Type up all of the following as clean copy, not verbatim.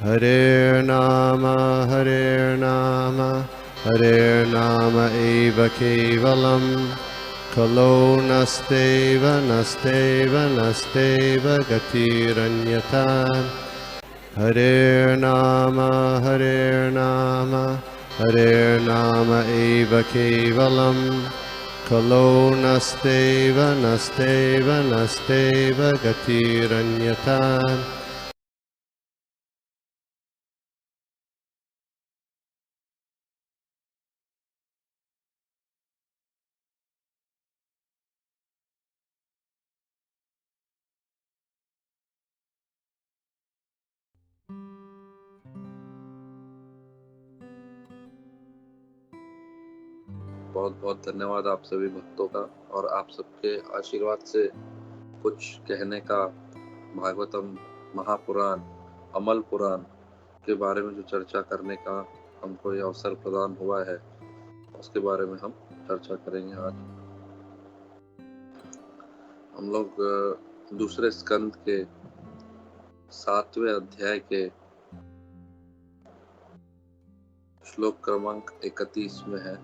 Hare Nama, Hare Nama eva kevalam, Kalo nasteva, nasteva, nasteva gatiranyata. Hare Nama, Hare Nama eva kevalam, Kalo nasteva, nasteva, nasteva gatiranyata. बहुत बहुत धन्यवाद आप सभी भक्तों का, और आप सबके आशीर्वाद से कुछ कहने का भागवतम महापुराण अमल पुराण के बारे में जो चर्चा करने का हमको ये अवसर प्रदान हुआ है, उसके बारे में हम चर्चा करेंगे। आज हम लोग दूसरे स्कंद के 7वें अध्याय के श्लोक क्रमांक 31 में है।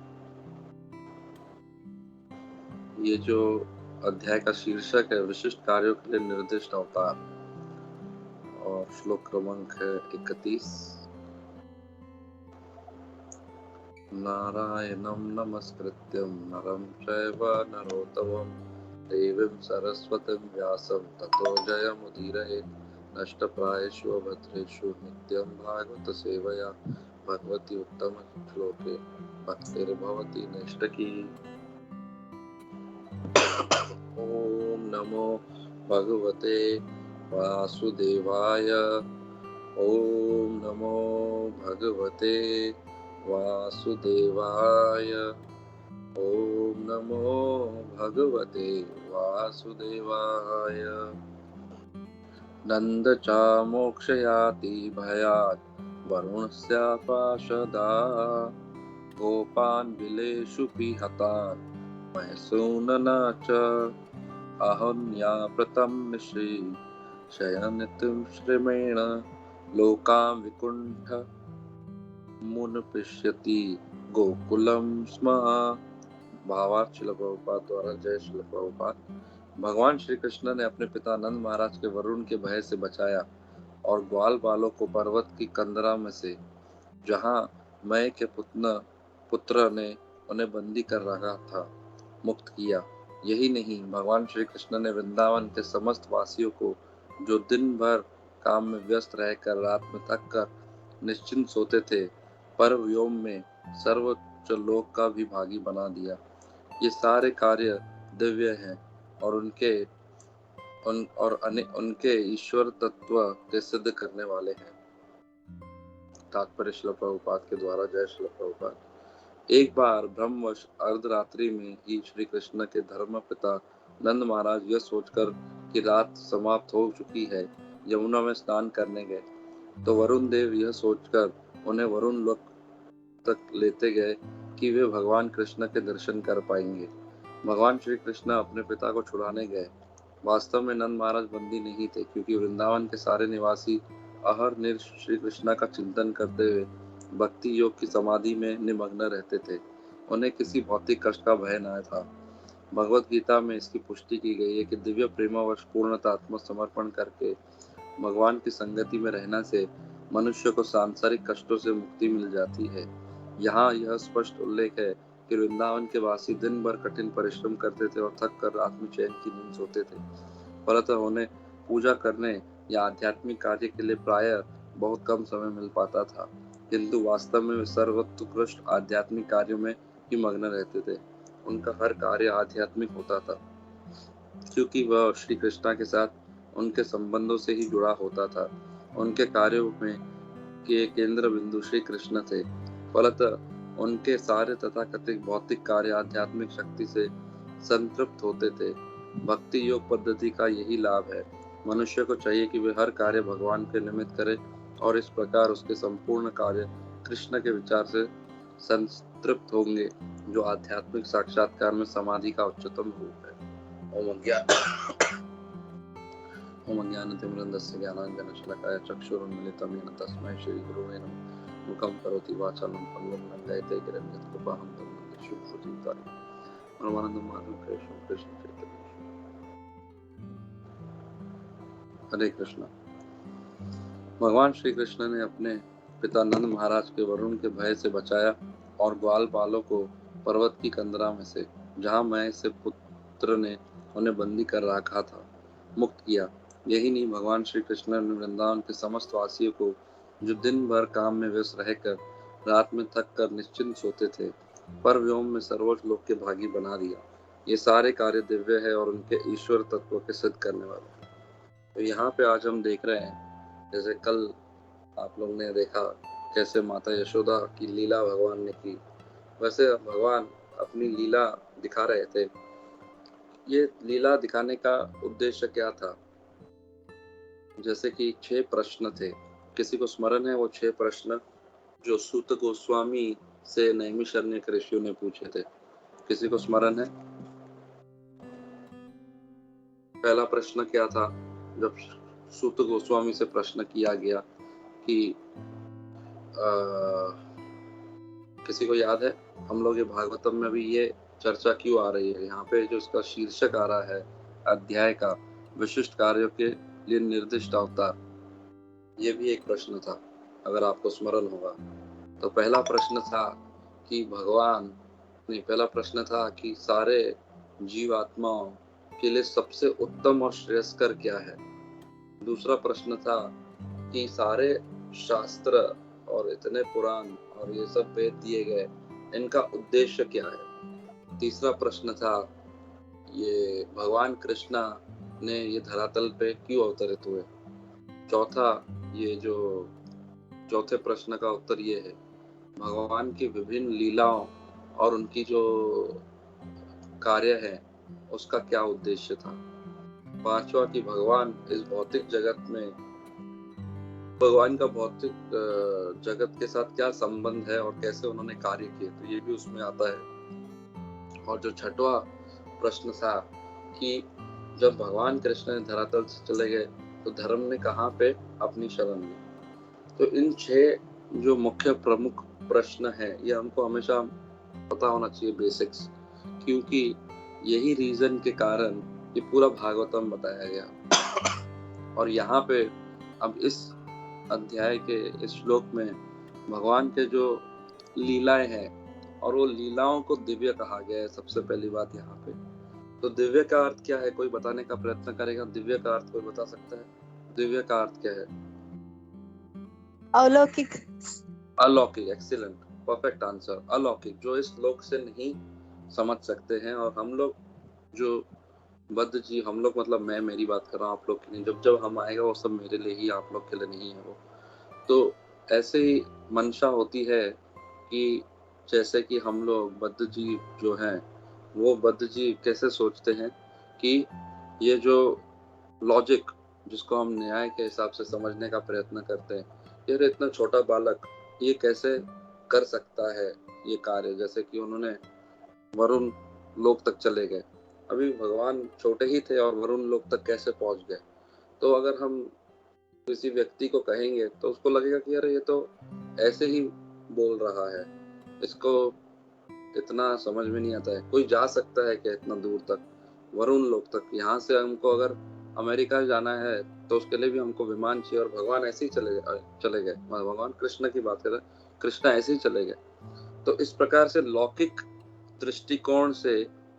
ये जो अध्याय का शीर्षक है विशिष्ट कार्यों के लिए निर्दिष्ट अवतार, और श्लोक क्रमांक है 31। नारायणं नमस्कृत्यं नरं चैव नरोत्तमं देवीं सरस्वतीं व्यासं ततो जयमुदीरयेत्। नष्टप्रायेषु अभद्रेषु नित्यं भागवत सेवया भगवती उत्तम श्लोके भक्तिर्भवति नैष्ठकी। ओम नमो भगवते वासुदेवाय। ओम नमो भगवते वासुदेवाय। ओम नमो भगवते वासुदेवाय। नंद चा मोक्षयाति भयात् वरुणस्यापाशदा गोपान् विलेषु पिहतान् मैसूनना च अहन्या प्रतम्निषि शयनितुं श्रमेण लोकां विकुण्ठ मुनपिष्यति गोकुलं स्म। भावार्थ श्रील प्रभुपाद द्वारा। जय श्रील प्रभुपाद। भगवान श्री कृष्ण ने अपने पिता नंद महाराज के वरुण के भय से बचाया और ग्वाल बालों को पर्वत की कंदरा में से, जहाँ मय के पुत्र ने उन्हें बंदी कर रखा था, मुक्त किया। यही नहीं, भगवान श्री कृष्ण ने वृंदावन के समस्त वासियों को, जो दिन भर काम में व्यस्त रहकर रात में थक कर निश्चिंत सोते थे, पर व्योम में सर्वोच्च लोक का भी भागी बना दिया। ये सारे कार्य दिव्य हैं और उनके ईश्वर तत्व के सिद्ध करने वाले हैं। तात्पर्य श्रील प्रभुपाद के द्वारा। जय श्रील प्रभुपाद। एक बार ब्रह्मवश अर्धरात्रि में ही श्री कृष्ण के धर्म पिता नंद महाराज यह सोचकर कि रात समाप्त हो चुकी है, यमुना में स्नान करने गए, तो वरुण देव यह सोचकर उन्हें वरुण लोक तक लेते गए कि वे भगवान कृष्ण के दर्शन कर पाएंगे। भगवान श्री कृष्ण अपने पिता को छुड़ाने गए। वास्तव में नंद महाराज बंदी नहीं थे, क्योंकि वृंदावन के सारे निवासी अहरनिश श्री कृष्ण का चिंतन करते हुए भक्ति योग की समाधि में निमग्न रहते थे। उन्हें किसी भौतिक कष्ट का भय न था। भगवत गीता में इसकी पुष्टि की गई है कि दिव्य प्रेमवश पूर्णतः आत्मसमर्पण करके भगवान की संगति में रहने से मनुष्य को सांसारिक कष्टों से मुक्ति मिल जाती है। यहाँ यह स्पष्ट उल्लेख है कि वृंदावन के वासी दिन भर कठिन परिश्रम करते थे और थक कर रात में चैन की नींद सोते थे, फलतः उन्हें पूजा करने या आध्यात्मिक कार्य के लिए प्रायः बहुत कम समय मिल पाता था, किंतु वास्तव में वे सर्वोत्कृष्ट आध्यात्मिक कार्यों में ही मग्न रहते थे। उनका हर कार्य आध्यात्मिक होता था, क्योंकि वह श्री कृष्ण के साथ उनके संबंधों से ही जुड़ा होता था। उनके कार्यों में के केंद्र बिंदु श्री कृष्ण थे, फलतः उनके सारे तथाकथित भौतिक कार्य आध्यात्मिक शक्ति से संतृप्त होते थे। भक्ति योग पद्धति का यही लाभ है। मनुष्य को चाहिए कि वे हर कार्य भगवान के निमित्त करे और इस प्रकार उसके संपूर्ण कार्य कृष्ण के विचार से संतृप्त होंगे, जो आध्यात्मिक साक्षात्कार में समाधि का उच्चतम रूप है। ओम ज्ञान ओम ज्ञानतिमिरन्दस्य ज्ञानाञ्जनशलाकया चक्षुरुन्मिलितं येन तस्मै श्रीगुरुवे नमः। मुखं करोति वाचालं पङ्गुं लङ्घयते गिरिं यत्कृपाहं तं वन्दे शुभश्रुतिं परमानन्दं माधवं कृष्णं कृष्ण चैतन्यं। हरे कृष्णा। भगवान श्री कृष्ण ने अपने पिता नंद महाराज के वरुण के भय से बचाया और ग्वाल बालों को पर्वत की कंदरा में से, जहाँ मैं से पुत्र ने उन्हें बंदी कर रखा था, मुक्त किया। यही नहीं, भगवान श्री कृष्ण ने वृंदावन के समस्त वासियों को, जो दिन भर काम में व्यस्त रहकर रात में थक कर निश्चिंत सोते थे, पर व्योम में सर्वोच्च लोक के भागी बना दिया। ये सारे कार्य दिव्य है और उनके ईश्वर तत्व के सिद्ध करने वाले। तो यहाँ पे आज हम देख रहे हैं, जैसे कल आप लोग ने देखा कैसे माता यशोदा की लीला भगवान ने की, वैसे भगवान अपनी लीला दिखा रहे थे। ये लीला दिखाने का उद्देश्य क्या था? जैसे कि 6 प्रश्न थे, किसी को स्मरण है वो 6 प्रश्न जो सूत गोस्वामी से नैमिषारण्य के ऋषियों ने पूछे थे? किसी को स्मरण है? पहला प्रश्न क्या था? जब सूत गोस्वामी से प्रश्न किया गया कि किसी को याद है? हम लोग ये भागवतम में भी ये चर्चा क्यों आ रही है? यहाँ पे जो इसका शीर्षक आ रहा है अध्याय का, विशिष्ट कार्यों के लिए निर्दिष्ट अवतार, ये भी एक प्रश्न था, अगर आपको स्मरण होगा। तो पहला प्रश्न था कि पहला प्रश्न था कि सारे जीवात्माओं के लिए सबसे उत्तम और श्रेयस्कर क्या है। दूसरा प्रश्न था कि सारे शास्त्र और इतने पुराण और ये सब वेद दिए गए, इनका उद्देश्य क्या है। तीसरा प्रश्न था ये भगवान कृष्णा ने ये धरातल पे क्यों अवतरित हुए। चौथा, ये जो चौथे प्रश्न का उत्तर ये है, भगवान की विभिन्न लीलाओं और उनकी जो कार्य है उसका क्या उद्देश्य था। पांचवा कि भगवान इस भौतिक जगत में, भगवान का भौतिक जगत के साथ क्या संबंध है और कैसे उन्होंने कार्य किए, तो ये भी उसमें आता है। और जो छठवां प्रश्न था कि जब भगवान कृष्ण ने धरातल से चले गए तो धर्म ने कहाँ पे अपनी शरण ली। तो इन 6 जो मुख्य प्रमुख प्रश्न है, ये हमको हमेशा पता होना चाहिए, बेसिक्स, क्योंकि यही रीजन के कारण ये पूरा भागवतम बताया गया। और यहाँ पे अब इस अध्याय के इस श्लोक में भगवान के जो लीलाएं हैं, और वो लीलाओं को दिव्य कहा गया है। सबसे पहली बात यहाँ पे, तो दिव्य का अर्थ क्या है, कोई बताने का प्रयत्न करेगा? दिव्य का अर्थ कोई बता सकता है? दिव्य का अर्थ क्या है? अलौकिक। अलौकिक, एक्सीलेंट, परफेक्ट आंसर। अलौकिक, जो इस लोक से नहीं समझ सकते हैं। और हम लोग जो बद्ध जी, हम लोग मतलब मैं मेरी बात कर रहा हूँ, आप लोग की नहीं। जब जब हम आएगा वो सब मेरे लिए ही, आप लोग के लिए नहीं है वो। तो ऐसे ही मंशा होती है कि जैसे कि हम लोग बद्ध जी जो हैं, वो बद्ध जी कैसे सोचते हैं कि ये जो लॉजिक जिसको हम न्याय के हिसाब से समझने का प्रयत्न करते हैं, यार इतना छोटा बालक ये कैसे कर सकता है ये कार्य। जैसे कि उन्होंने वरुण लोक तक चले गए, अभी भगवान छोटे ही थे और वरुण लोक तक कैसे पहुंच गए। तो अगर हम किसी व्यक्ति को कहेंगे तो उसको लगेगा कि यार ये तो ऐसे ही बोल रहा है, इसको इतना समझ में नहीं आता है। कोई जा सकता है क्या इतना दूर तक, वरुण लोक तक? यहाँ से हमको अगर अमेरिका जाना है तो उसके लिए भी हमको विमान चाहिए, और भगवान ऐसे ही चले गए। भगवान कृष्ण की बात करें, कृष्ण ऐसे ही चले गए। तो इस प्रकार से लौकिक दृष्टिकोण से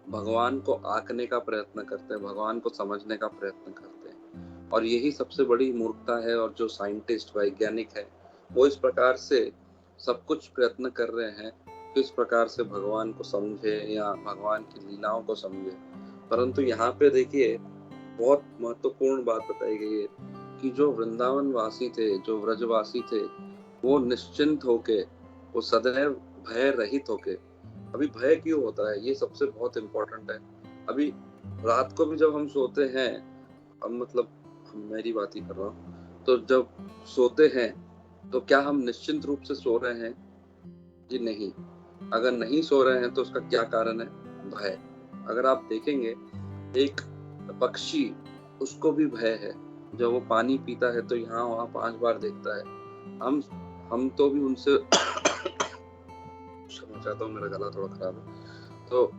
भगवान को आंकने का प्रयत्न करते हैं, भगवान को समझने का प्रयत्न करते हैं। और यही सबसे बड़ी मूर्खता है। और जो साइंटिस्ट, वैज्ञानिक है, वो इस प्रकार से सब कुछ प्रयत्न कर रहे हैं किस प्रकार से भगवान को समझे या भगवान की लीलाओं को समझे। परंतु यहाँ पे देखिए, बहुत महत्वपूर्ण बात बताई गई है कि जो वृंदावन वासी थे, जो व्रजवासी थे, वो निश्चिंत होके, वो सदैव भय रहित होके। अभी भय क्यों होता है, ये सबसे बहुत इम्पोर्टेंट है। अभी रात को भी जब हम सोते हैं, अब मतलब मेरी बात ही कर रहा हूँ, तो जब सोते हैं तो क्या हम निश्चिंत रूप से सो रहे हैं? जी नहीं। अगर नहीं सो रहे हैं तो उसका क्या कारण है? भय। अगर आप देखेंगे एक पक्षी, उसको भी भय है, जब वो पानी पीता है तो यहाँ वहाँ 5 बार देखता है। हम तो भी उनसे क्षमा चाहता हूँ, मेरा गला थोड़ा खराब है। तो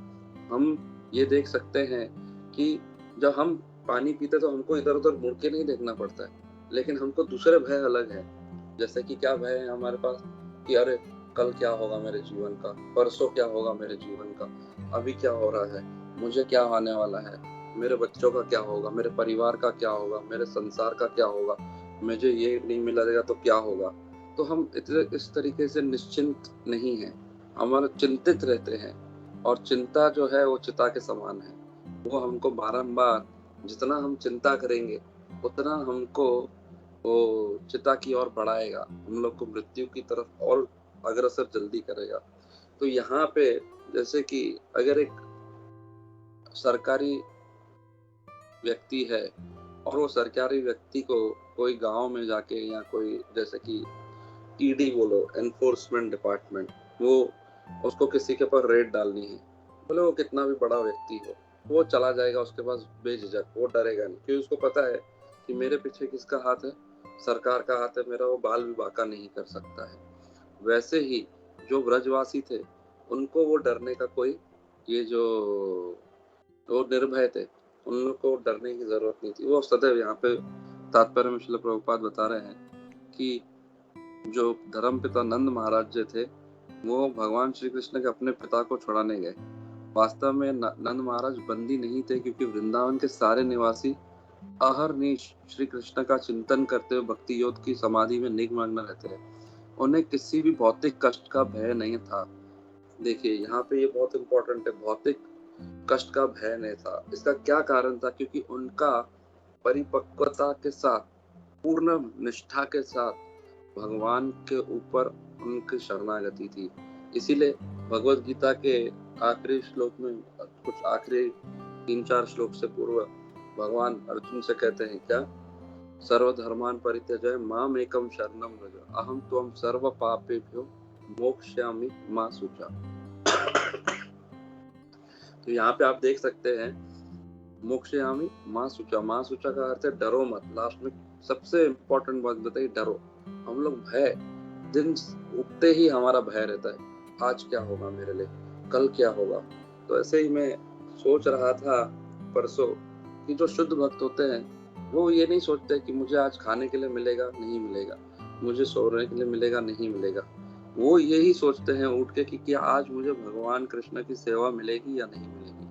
हम ये देख सकते हैं कि जब हम पानी पीते तो हमको इधर उधर मुड़ के नहीं देखना पड़ता है, लेकिन हमको दूसरे भय अलग है। जैसे कि क्या भय है हमारे पास कि अरे कल क्या होगा मेरे जीवन का, परसों क्या होगा मेरे जीवन का, अभी क्या हो रहा है, मुझे क्या आने वाला है, मेरे बच्चों का क्या होगा, मेरे परिवार का क्या होगा, मेरे संसार का क्या होगा, मुझे ये नहीं मिलेगा तो क्या होगा। तो हम इस तरीके से निश्चिंत नहीं है, हमारे चिंतित रहते हैं। और चिंता जो है वो चिता के समान है, वो हमको बारंबार जितना हम चिंता करेंगे उतना हमको वो चिता की ओर बढ़ाएगा, हम लोग को मृत्यु की तरफ और अग्रसर जल्दी करेगा। तो यहाँ पे जैसे कि अगर एक सरकारी व्यक्ति है और वो सरकारी व्यक्ति को कोई गांव में जाके या कोई जैसे कि ईडी बोलो, एनफोर्समेंट डिपार्टमेंट, वो उसको किसी के ऊपर रेड डालनी है, बोले वो कितना भी बड़ा व्यक्ति हो, वो चला जाएगा उसके पास बेझिझक, वो डरेगा नहीं, क्योंकि उसको पता है कि मेरे पीछे किसका हाथ है, सरकार का हाथ है, मेरा वो बाल भी बांका नहीं कर सकता है। वैसे ही जो ब्रजवासी थे उनको वो डरने का कोई, ये जो वो निर्भय थे, उन लोग को डरने की जरूरत नहीं थी। वो सदैव यहाँ पे तात्पर्य में श्रील प्रभुपाद बता रहे हैं कि जो धर्मपिता नंद महाराज जी थे वो भगवान श्री कृष्ण के अपने पिता को छुड़ाने गए। वास्तव में नंद महाराज बंदी नहीं थे, क्योंकि वृंदावन के सारे निवासी अहरनिश श्री कृष्ण का चिंतन करते हुए भक्ति योग की समाधि में निमग्न रहते हैं। उन्हें किसी भी भौतिक कष्ट का भय नहीं था। देखिए यहाँ पे ये बहुत इंपॉर्टेंट है, भौतिक कष्ट का भय नहीं था। इसका क्या कारण था? क्योंकि उनका परिपक्वता के साथ, पूर्ण निष्ठा के साथ भगवान के ऊपर उनकी शरणागति थी। इसीलिए भगवत गीता के आखिरी श्लोक में, कुछ आखिरी 3-4 श्लोक से पूर्व भगवान अर्जुन से कहते हैं क्या, सर्वधर्मान् परित्यज्य माम एकम शरणं व्रज अहम त्वं सर्व पापेभ्यो मोक्ष्यामि मा शुचा। तो यहाँ पे आप देख सकते हैं मोक्ष्यामि मा शुचा, मा शुचा का अर्थ है डरो मत। लास्ट में सबसे इम्पोर्टेंट बात बताइए, डरो। हम लोग भय, दिन उठते ही हमारा भय रहता है, आज क्या होगा मेरे लिए, कल क्या होगा। तो ऐसे ही मैं सोच रहा था परसों कि जो शुद्ध भक्त होते हैं वो ये नहीं सोचते कि मुझे आज खाने के लिए मिलेगा नहीं मिलेगा, मुझे सोने के लिए मिलेगा नहीं मिलेगा। वो यही सोचते हैं उठ के कि क्या आज मुझे भगवान कृष्ण की सेवा मिलेगी या नहीं मिलेगी,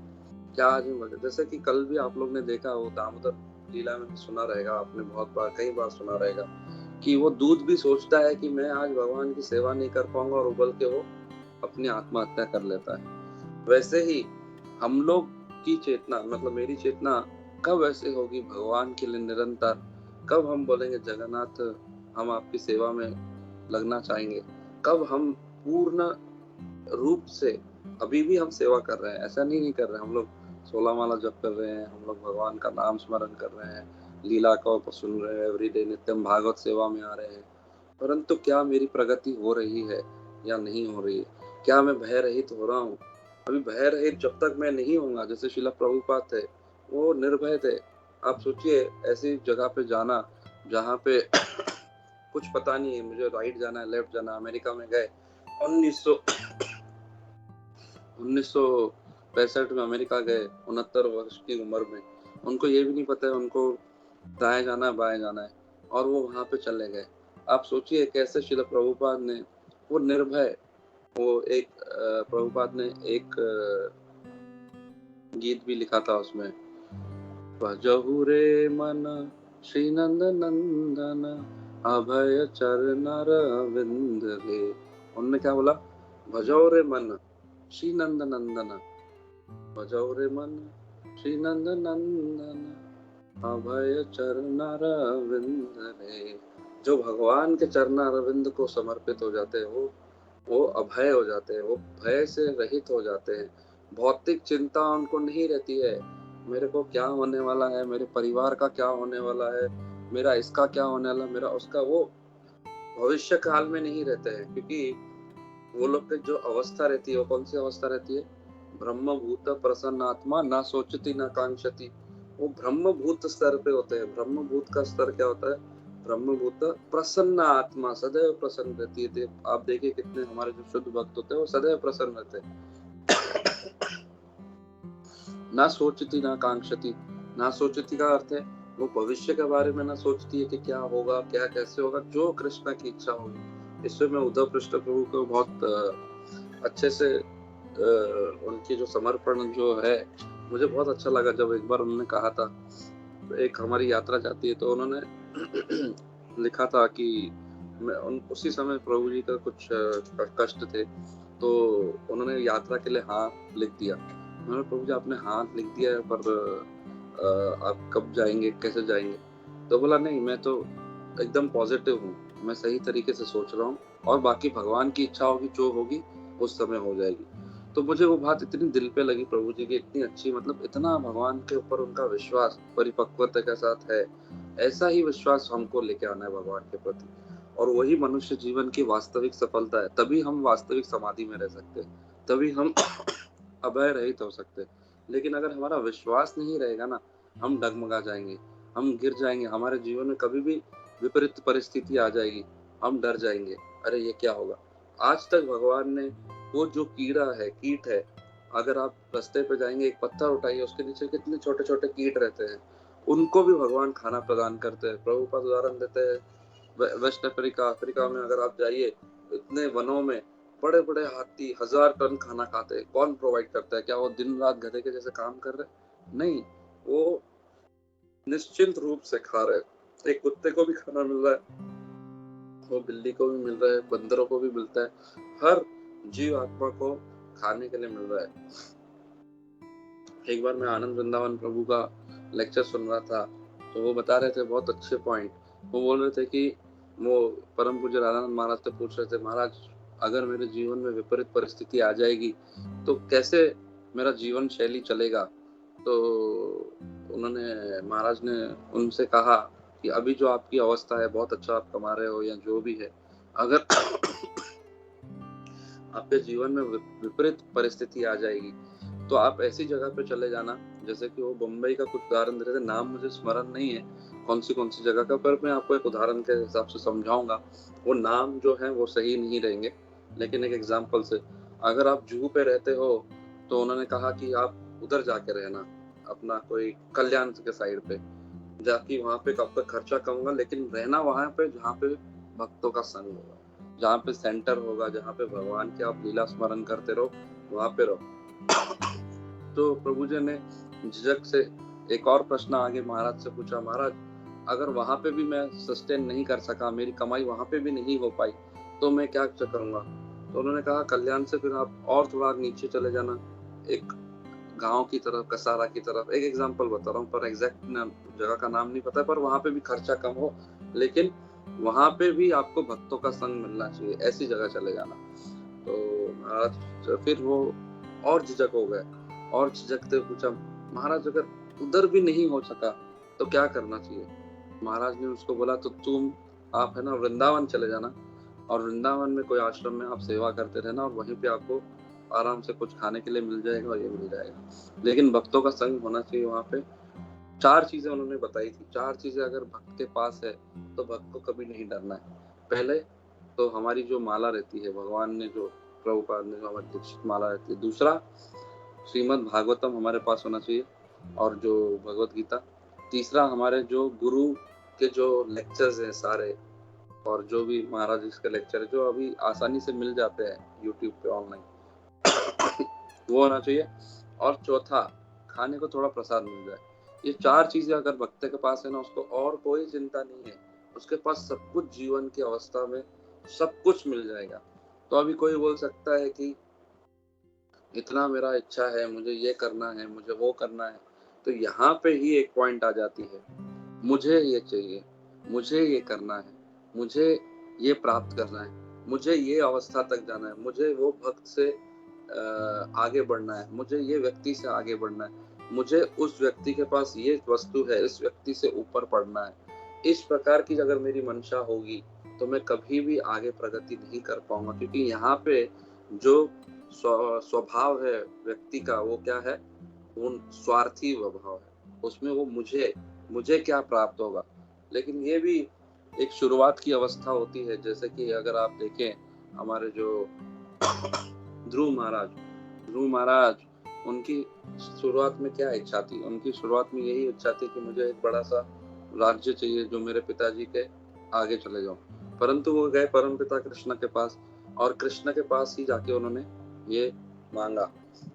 क्या आज जैसे कि कल भी आप लोग ने देखा, वो दामोदर लीला में सुना रहेगा आपने, बहुत बार, कई बार सुना रहेगा कि वो दूध भी सोचता है कि मैं आज भगवान की सेवा नहीं कर पाऊंगा, और उबल के वो अपनी आत्महत्या कर लेता है। वैसे ही हम लोग की चेतना, मतलब मेरी चेतना कब ऐसे होगी भगवान के लिए निरंतर, कब हम बोलेंगे जगन्नाथ हम आपकी सेवा में लगना चाहेंगे, कब हम पूर्ण रूप से, अभी भी हम सेवा कर रहे हैं, ऐसा नहीं कर रहे हैं, हम लोग 16 माला जप कर रहे हैं, हम लोग भगवान का नाम स्मरण कर रहे हैं, लीला को सुन रहे हैं, एवरीडे नित्यम भागवत सेवा में आ रहे हैं, परंतु क्या मेरी प्रगति हो रही है या नहीं हो रही है? क्या मैं भय रहित हो रहा हूँ? अभी भय रहित जब तक मैं नहीं होऊंगा, जैसे श्रील प्रभुपाद थे वो निर्भय थे। आप सोचिए ऐसी जगह पे जाना जहाँ पे कुछ पता नहीं है, मुझे राइट जाना है लेफ्ट जाना। अमेरिका में गए 1965 में अमेरिका गए, 69 वर्ष की उम्र में, उनको ये भी नहीं पता है उनको दाएं जाना है बाएं जाना है, और वो वहां पे चले गए। आप सोचिए कैसे श्रील प्रभुपाद ने, वो निर्भय, वो एक प्रभुपाद ने एक गीत भी लिखा था उसमें, भजहु रे मन श्री नंद नंदन अभय चरणर विंद रे। उन्होंने क्या बोला, भजहु रे मन श्री नंद नंदन, भजहु रे मन श्री नंद नंदन अभय चरणर विंद रे। जो भगवान के चरणर विंद को समर्पित हो जाते हैं वो अभय हो जाते हैं, वो भय से रहित हो जाते हैं। भौतिक चिंता उनको नहीं रहती है, मेरे को क्या होने वाला है, मेरे परिवार का क्या होने वाला है, मेरा इसका क्या होने वाला, मेरा उसका, वो भविष्य काल में नहीं रहते हैं। क्योंकि वो लोग की जो अवस्था रहती है वो कौन सी अवस्था रहती है, ब्रह्मभूत प्रसन्न आत्मा, ना सोचती ना कांक्षती। वो ब्रह्मभूत स्तर पे होते हैं। ब्रह्मभूत का स्तर क्या होता है? ब्रह्मभूत प्रसन्न आत्मा सदैव प्रसन्न रहती है। आप देखिए कितने हमारे जो शुद्ध भक्त होते हैं वो सदैव प्रसन्न रहते हैं। ना सोचती ना कांक्षती। ना सोचती का अर्थ है वो भविष्य के बारे में ना सोचती है कि क्या होगा, क्या कैसे होगा, जो कृष्ण की इच्छा होगी। इसमें मैं उद्धव कृष्ण प्रभु को बहुत अच्छे से उनकी जो समर्पण जो है मुझे बहुत अच्छा लगा। जब एक बार उन्होंने कहा था, एक हमारी यात्रा जाती है तो उन्होंने लिखा था कि उसी समय प्रभु जी का कुछ कष्ट थे तो उन्होंने यात्रा के लिए हाँ लिख दिया। उन्होंने प्रभु जी आपने हाँ लिख दिया है पर आप कब जाएंगे, कैसे जाएंगे? तो बोला नहीं, मैं तो एकदम पॉजिटिव हूँ, मैं सही तरीके से सोच रहा हूँ और बाकी भगवान की इच्छा होगी, जो होगी उस समय हो जाएगी। तो मुझे वो बात इतनी दिल पे लगी प्रभु जी की, इतनी अच्छी, मतलब इतना भगवान के ऊपर उनका विश्वास परिपक्वता के साथ है। ऐसा ही विश्वास हमको लेके आना है भगवान के प्रति, और वही मनुष्य जीवन की वास्तविक सफलता है। तभी हम वास्तविक समाधि में रह सकते हैं, तभी हम अभय रहित हो सकते हैं। लेकिन अगर हमारा विश्वास नहीं रहेगा ना, हम डगमगा जाएंगे, हम गिर जाएंगे, हमारे जीवन में कभी भी विपरीत परिस्थिति आ जाएगी, हम डर जाएंगे, अरे ये क्या होगा। आज तक भगवान ने वो जो कीड़ा है, कीट है, अगर आप रास्ते पे जाएंगे एक पत्थर उठाइए, उसके नीचे कितने छोटे छोटे कीट रहते हैं, उनको भी भगवान खाना प्रदान करते हैं। प्रभुपाद उदाहरण देते हैं वेस्ट अफ्रीका में अगर आप जाइए, इतने वनों में बड़े बड़े हाथी 1000 टन खाना खाते हैं। कौन प्रोवाइड करता है? क्या वो दिन रात गधे के जैसे काम कर रहे? नहीं, वो निश्चिंत रूप से खा रहे। एक कुत्ते को भी खाना मिल रहा है, वो बिल्ली को भी मिल रहा है, बंदरों को भी मिलता है, हर जीव आत्मा को खाने के लिए मिल रहा है। एक बार मैं आनंद वृंदावन प्रभु का लेक्चर सुन रहा था तो वो बता रहे थे बहुत अच्छे पॉइंट। वो बोल रहे थे कि वो परम पूज्य राधानंद महाराज से पूछ रहे थे, महाराज अगर मेरे जीवन में विपरीत परिस्थिति आ जाएगी तो कैसे मेरा जीवन शैली चलेगा? तो उन्होंने महाराज ने उनसे कहा कि अभी जो आपकी अवस्था है, बहुत अच्छा आप कमा रहे हो या जो भी है, अगर आपके जीवन में विपरीत परिस्थिति आ जाएगी तो आप ऐसी जगह पे चले जाना, जैसे कि वो बम्बई का कुछ उदाहरण दे रहे थे, नाम मुझे स्मरण नहीं है कौन सी जगह का, पर मैं आपको एक उदाहरण के हिसाब से समझाऊंगा। वो नाम जो है वो सही नहीं रहेंगे, लेकिन एक एग्जाम्पल से, अगर आप जूहू पे रहते हो तो उन्होंने कहा कि आप उधर जाके रहना, अपना कोई कल्याण के साइड पे जाके, वहां पे आपका खर्चा कम होगा, लेकिन रहना वहां पे जहाँ पे भक्तों का संग होगा, जहाँ पे सेंटर होगा, जहाँ पे भगवान के आप लीला स्मरण करते रहो, वहां पे रहो। तो प्रभु जी ने झिझक से एक और प्रश्न आगे महाराज से पूछा, महाराज अगर वहां पे भी मैं सस्टेन नहीं कर सका, मेरी कमाई वहां पे भी नहीं हो पाई, तो मैं क्या करूंगा? तो उन्होंने कहा कल्याण से फिर आप और थोड़ा नीचे चले जाना, एक गांव की तरफ, कसारा की तरफ। एक एग्जांपल बता रहा हूँ, पर एग्जैक्ट जगह का नाम नहीं पता है, पर वहां पे भी खर्चा कम हो, लेकिन वहां पे भी आपको भक्तों का संग मिलना चाहिए, ऐसी जगह चले जाना। तो महाराज फिर वो और झिझक हो गए, और झिझकते पूछा, महाराज अगर उधर भी नहीं हो सका तो क्या करना चाहिए? महाराज ने उसको बोला, तो आप है ना वृंदावन चले जाना, और वृंदावन में कोई आश्रम में आप सेवा करते रहना, और वहीं पे आपको आराम से कुछ खाने के लिए मिल जाएगा और ये मिल जाएगा, लेकिन भक्तों का संग होना चाहिए वहां पे। 4 चीजें उन्होंने बताई थी। 4 चीजें अगर भक्त के पास है तो भक्त को कभी नहीं डरना है। पहले तो हमारी जो माला रहती है, भगवान ने जो, प्रभुपाद ने जो हमारी दीक्षित माला रहती है। दूसरा, श्रीमद् भागवतम हमारे पास होना चाहिए, और जो भगवत गीता। तीसरा, हमारे जो गुरु के जो लेक्चर्स हैं सारे, और जो भी महाराज इसके लेक्चर है जो अभी आसानी से मिल जाते हैं यूट्यूब पे ऑनलाइन, वो होना चाहिए। और चौथा, खाने को थोड़ा प्रसाद मिल जाए। ये 4 चीजें अगर भक्त के पास है ना, उसको और कोई चिंता नहीं है, उसके पास सब कुछ जीवन की अवस्था में सब कुछ मिल जाएगा। तो अभी कोई बोल सकता है कि इतना मेरा इच्छा है, मुझे ये करना है, मुझे वो करना है, तो यहाँ पे ही एक पॉइंट आ जाती है, मुझे ये चाहिए, मुझे ये करना है, मुझे ये प्राप्त करना है, मुझे ये अवस्था तक जाना है, मुझे वो भक्त से आगे बढ़ना है, मुझे ये व्यक्ति से आगे बढ़ना है, मुझे उस व्यक्ति के पास ये वस्तु है, इस व्यक्ति से ऊपर पढ़ना है। इस प्रकार की अगर मेरी मंशा होगी तो मैं कभी भी आगे प्रगति नहीं कर पाऊंगा, क्योंकि यहाँ पे जो स्वभाव है व्यक्ति का, वो क्या है? वो स्वार्थी स्वभाव है। उसमें वो मुझे क्या प्राप्त होगा। लेकिन ये भी एक शुरुआत की अवस्था होती है। जैसे कि अगर आप देखें हमारे जो ध्रुव महाराज उनकी शुरुआत में क्या इच्छा थी? उनकी शुरुआत में यही इच्छा थी कि मुझे एक बड़ा सा राज्य चाहिए जो मेरे पिताजी के आगे चले जाऊं। परंतु वो गए परमपिता कृष्ण के पास और कृष्ण के पास ही जाके उन्होंने ये मांगा।